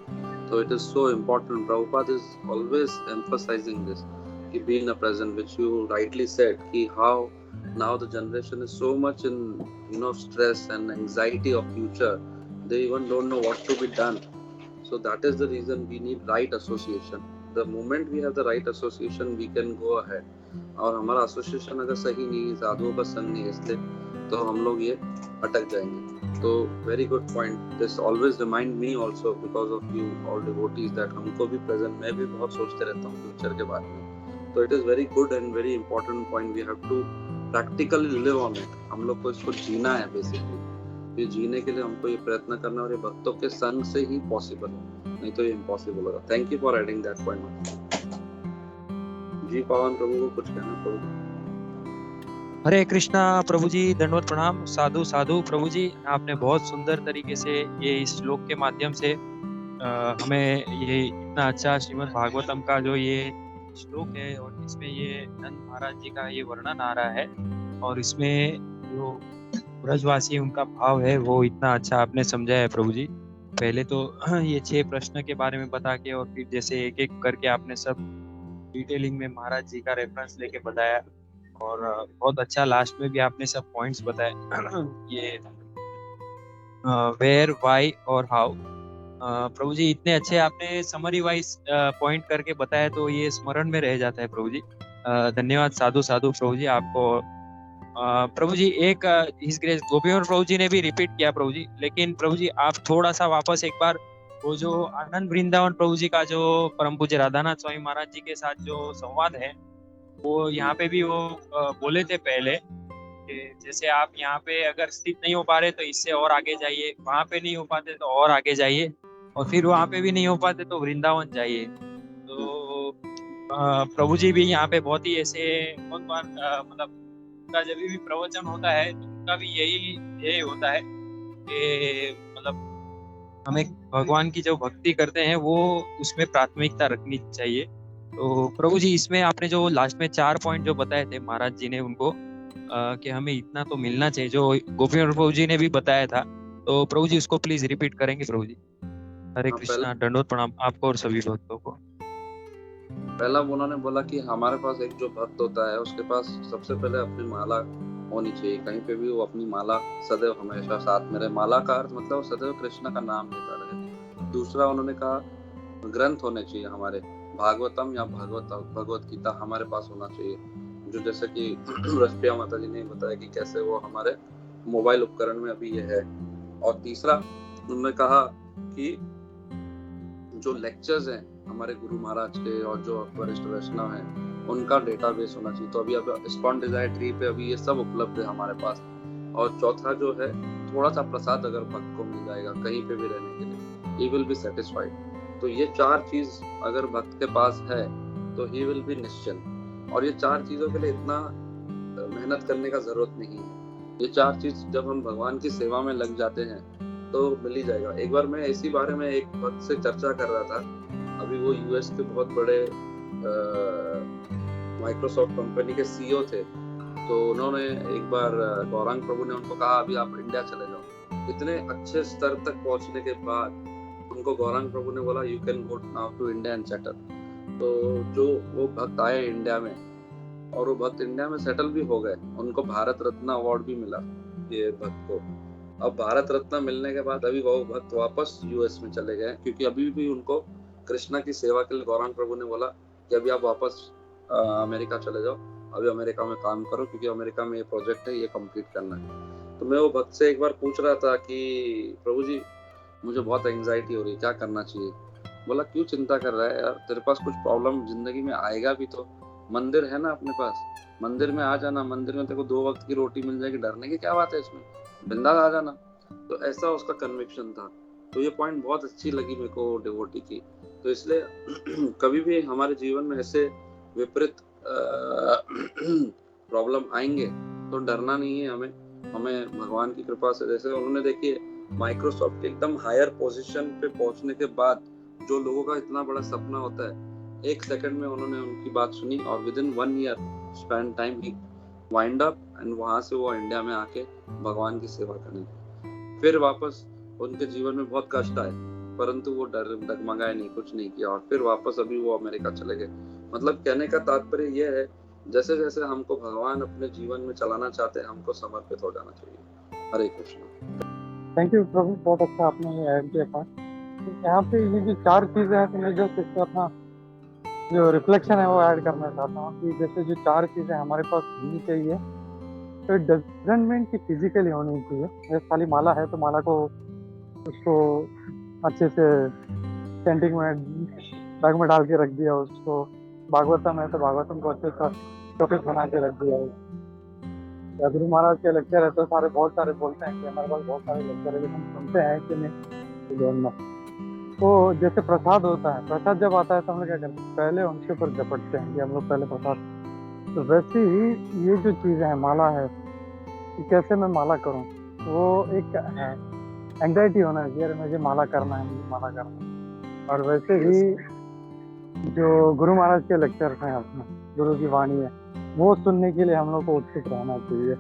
तो it is so important. Prabhupada is always emphasising this कि be in the present, which you rightly said कि how now the generation is so much in stress and anxiety of future, they even don't know what to be done. So that is the reason we need right association. The moment we have the right association we can go ahead. और हमारा association अगर सही नहीं, साधुओं का संग नहीं, इसलिए तो हम लोग ये अटक जाएंगे। तो very good point, this always remind me also because of you all devotees that हमको भी प्रेजेंट, मैं भी बहुत सोचते रहता हूँ फ्यूचर के बारे में। तो it is very good and very important point, we have to practically live on it. हम लोग को इसको जीना है बेसिकली। ये जीने के लिए हमको ये प्रयत्न करना, और ये भक्तों के संग से ही पॉसिबल है, नहीं तो ये इम्पॉसिबल होगा। Thank you for adding that point. जी पावन प्रभु को कुछ कहना प्रभु। हरे कृष्णा प्रभु जी, दंडवत प्रणाम। साधु साधु प्रभु जी, आपने बहुत सुंदर तरीके से ये इस श्लोक के माध्यम से हमें ये इतना अच्छा श्रीमद् भागवतम का जो ये श्लोक है और इसमें ये नंद महाराज जी का ये वर्णन आ रहा है और इसमें जो ब्रजवासी उनका भाव है वो इतना अच्छा आपने समझाया है प्रभु जी। पहले तो ये 6 प्रश्न के बारे में बता के और फिर जैसे एक एक करके आपने सब डिटेलिंग में महाराज जी का रेफरेंस लेके बताया और बहुत अच्छा लास्ट में भी आपने सब पॉइंट्स बताए ये वेयर वाई और हाउ। प्रभु जी इतने अच्छे आपने समरी वाइज पॉइंट करके बताया तो ये स्मरण में रह जाता है प्रभु जी। धन्यवाद साधु साधु प्रभु जी आपको। प्रभु जी एक हिज ग्रेस गोपीनाथ प्रभु जी ने भी रिपीट किया प्रभु जी, लेकिन प्रभु जी आप थोड़ा सा वापस एक बार वो जो आनंद वृंदावन प्रभु जी का जो परम पूज्य राधानाथ स्वामी महाराज जी के साथ जो संवाद है वो यहाँ पे भी वो बोले थे पहले कि जैसे आप यहाँ पे अगर स्थित नहीं हो पा रहे तो इससे और आगे जाइए, वहां पे नहीं हो पाते तो और आगे जाइए और फिर वहां पे भी नहीं हो पाते तो वृंदावन जाइए। तो प्रभु जी भी यहाँ पे बहुत ही ऐसे बहुत बार मतलब उनका जब भी प्रवचन होता है तो उनका भी यही ध्येय होता है कि मतलब हमें भगवान की जो भक्ति करते हैं वो उसमें प्राथमिकता रखनी चाहिए। तो प्रभु जी इसमें आपने जो लास्ट में 4 पॉइंट जो बताए थे महाराज जी ने उनको कि हमें इतना तो मिलना चाहिए, जो गोपीनाथ प्रभु जी ने भी बताया था, तो प्रभु जी उसको प्लीज रिपीट करेंगे प्रभु जी। हरे कृष्णा, दंडवत प्रणाम आपको और सभी भक्तों को। पहला उन्होंने बोला कि हमारे पास एक जो भक्त होता है उसके पास सबसे पहले अपनी माला होनी चाहिए, कहीं पे भी वो अपनी माला सदैव हमेशा साथ में रहे। माला का अर्थ मतलब सदैव कृष्ण का नाम लेता रहे। दूसरा उन्होंने कहा ग्रंथ होने चाहिए हमारे, भागवतम या भगवत गीता हमारे पास होना चाहिए, जो जैसे कि रसप्रिया माता जी ने बताया कि कैसे वो हमारे मोबाइल उपकरण में अभी ये है। और तीसरा उन्होंने कहा कि जो लेक्चर्स हैं हमारे गुरु महाराज के और जो वरिष्ठ वैष्णव हैं उनका डेटाबेस होना चाहिए। तो अभी इस्कॉन डिजायर ट्री पे अभी ये सब उपलब्ध है हमारे पास। और चौथा जो है थोड़ा सा प्रसाद अगर भक्त को मिल जाएगा कहीं पे भी रहने के लिए, ही विल बी सेटिस्फाइड। तो ये 4 चीज अगर भक्त के पास है तो ही विल बी निश्चिंत। और ये 4 चीजों के लिए इतना मेहनत करने का जरूरत नहीं है। ये 4 चीज जब हम भगवान की सेवा में लग जाते हैं तो मिल ही जाएगा। एक बार मैं इसी बारे में एक भक्त से चर्चा कर रहा था, अभी वो यूएस के बहुत बड़े माइक्रोसॉफ्ट कंपनी के सीईओ थे। तो उन्होंने एक बार गौरांग प्रभु ने उनको कहा अभी आप इंडिया चले जाओ। इतने अच्छे स्तर तक पहुंचने के बाद उनको गौरांग प्रभु ने बोला you can go now to India and settle. तो जो वो भक्त आए इंडिया में और वो भक्त इंडिया में सेटल भी हो गए, उनको भारत रत्न अवार्ड भी मिला ये भक्त को। अब भारत रत्न मिलने के बाद अभी वो भक्त वापस यूएस में चले गए, क्योंकि अभी भी उनको कृष्णा की सेवा के लिए गौरांग प्रभु ने बोला कि अभी आप वापस अमेरिका चले जाओ, अभी अमेरिका में काम करो, क्योंकि अमेरिका में ये प्रोजेक्ट है, ये कंप्लीट करना है। तो मैं वो भक्त से एक बार पूछ रहा था कि प्रभु जी मुझे बहुत एंजाइटी हो रही है, क्या करना चाहिए? बोला क्यों चिंता कर रहा है यार, तेरे पास कुछ प्रॉब्लम जिंदगी में आएगा भी तो मंदिर है ना अपने पास, मंदिर में आ जाना, मंदिर में तेरे को 2 वक्त की रोटी मिल जाएगी, डरने की क्या बात है इसमें, बिंदास आ जाना। तो ऐसा उसका कन्विक्शन था। तो ये पॉइंट बहुत अच्छी लगी मेरे को डिवोटी की। तो इसलिए कभी भी हमारे जीवन में ऐसे विपरीत प्रॉब्लम आएंगे तो डरना नहीं है हमें भगवान की कृपा से। जैसे उन्होंने देखिए माइक्रोसॉफ्ट के एकदम हायर पोजीशन पे पहुंचने के बाद जो लोगों का इतना बड़ा सपना होता है, 1 सेकंड में उन्होंने उनकी बात सुनी और with in 1 year span time he wind up and वहां से वो इंडिया में आके भगवान की सेवा करने लगे। फिर वापस उनके जीवन में बहुत कष्ट आए परंतु वो डगमगाए नहीं, कुछ नहीं किया और फिर वापस अभी वो अमेरिका चले गए। मतलब कहने का तात्पर्य ये है जैसे जैसे हमको भगवान अपने जीवन में चलाना चाहते हैं हमको समर्पित हो जाना चाहिए। हरे कृष्ण। थैंक यू प्रभु, बहुत अच्छा आपने ये ऐड किया था। यहाँ पे ये जो 4 चीजें हैं तो मैं जस्ट इसका अपना जो रिफ्लेक्शन है वो ऐड करना चाहता हूँ कि जैसे जो 4 चीजें हमारे पास होनी चाहिए तो इट डजंट मीन कि फिजिकली होनी चाहिए। जैसे खाली माला है तो माला को उसको अच्छे से पेंटिंग में बैग में डाल के रख दिया, उसको भागवतम है तो भागवतम को अच्छे से टॉपिक बना के रख दिया। या गुरु महाराज के लेक्चर है तो बहुत सारे बोलते हैं कि हमारे पास बहुत सारे लेक्चर है, लेकिन सुनते हैं कि नहीं। तो जैसे प्रसाद होता है, प्रसाद जब आता है तो हम लोग क्या करते हैं, पहले उनके ऊपर झपटते हैं कि हम लोग पहले प्रसाद तो वैसे ही ये जो चीज़ें हैं, माला है, कि कैसे मैं माला करूँ, वो एक एंग्जाइटी होना चाहिए, अरे मुझे माला करना है, मुझे माला करना है। और वैसे ही जो गुरु महाराज के लेक्चर्स हैं अपने, गुरु की वाणी है, वो सुनने के लिए हम लोग को उत्सुक रहना चाहिए।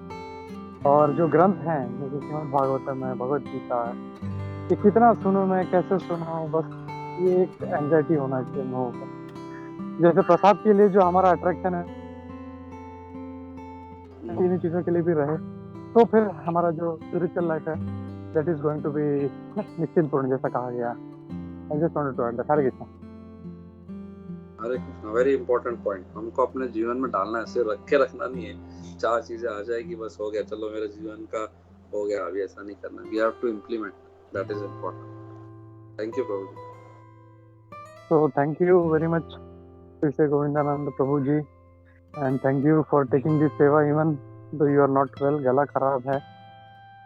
और जो ग्रंथ हैं, जैसे श्रीमद् भागवतम है, भगवत गीता है, कि कितना सुनूं मैं, कैसे सुनाऊं, बस ये एक एंग्जाइटी होना चाहिए हम लोगों को। जैसे प्रसाद के लिए जो हमारा अट्रैक्शन है, इन्हीं चीज़ों के लिए भी रहे, तो फिर हमारा जो स्पिरिचुअल लाइफ है, that is going to be निश्चिंतपूर्ण, जैसा कहा गया। I just wanted to add that. Hare Krishna. Hare Krishna, very important point. हमको अपने जीवन में डालना है, ऐसे रख के रखना नहीं है, 4 चीजें आ जाएगी बस हो गया, चलो मेरे जीवन का हो गया, अभी ऐसा नहीं करना। We have to implement, that is important. Thank you Prabhu ji. So thank you very much, Sri Govindanand Prabhu ji, and thank you for taking this seva even though you are not well, गला खराब है,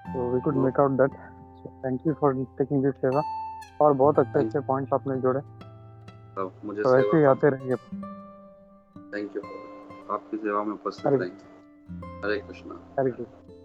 so we could make out that. So thank you for taking this seva, और बहुत अच्छे points आपने जोड़े, अब मुझे तो ऐसे ही आते रहेंगे। थैंक यू, आपकी सेवा में उपस्थित हरे रहेंगे। हरे कृष्णा। हरे कृष्ण।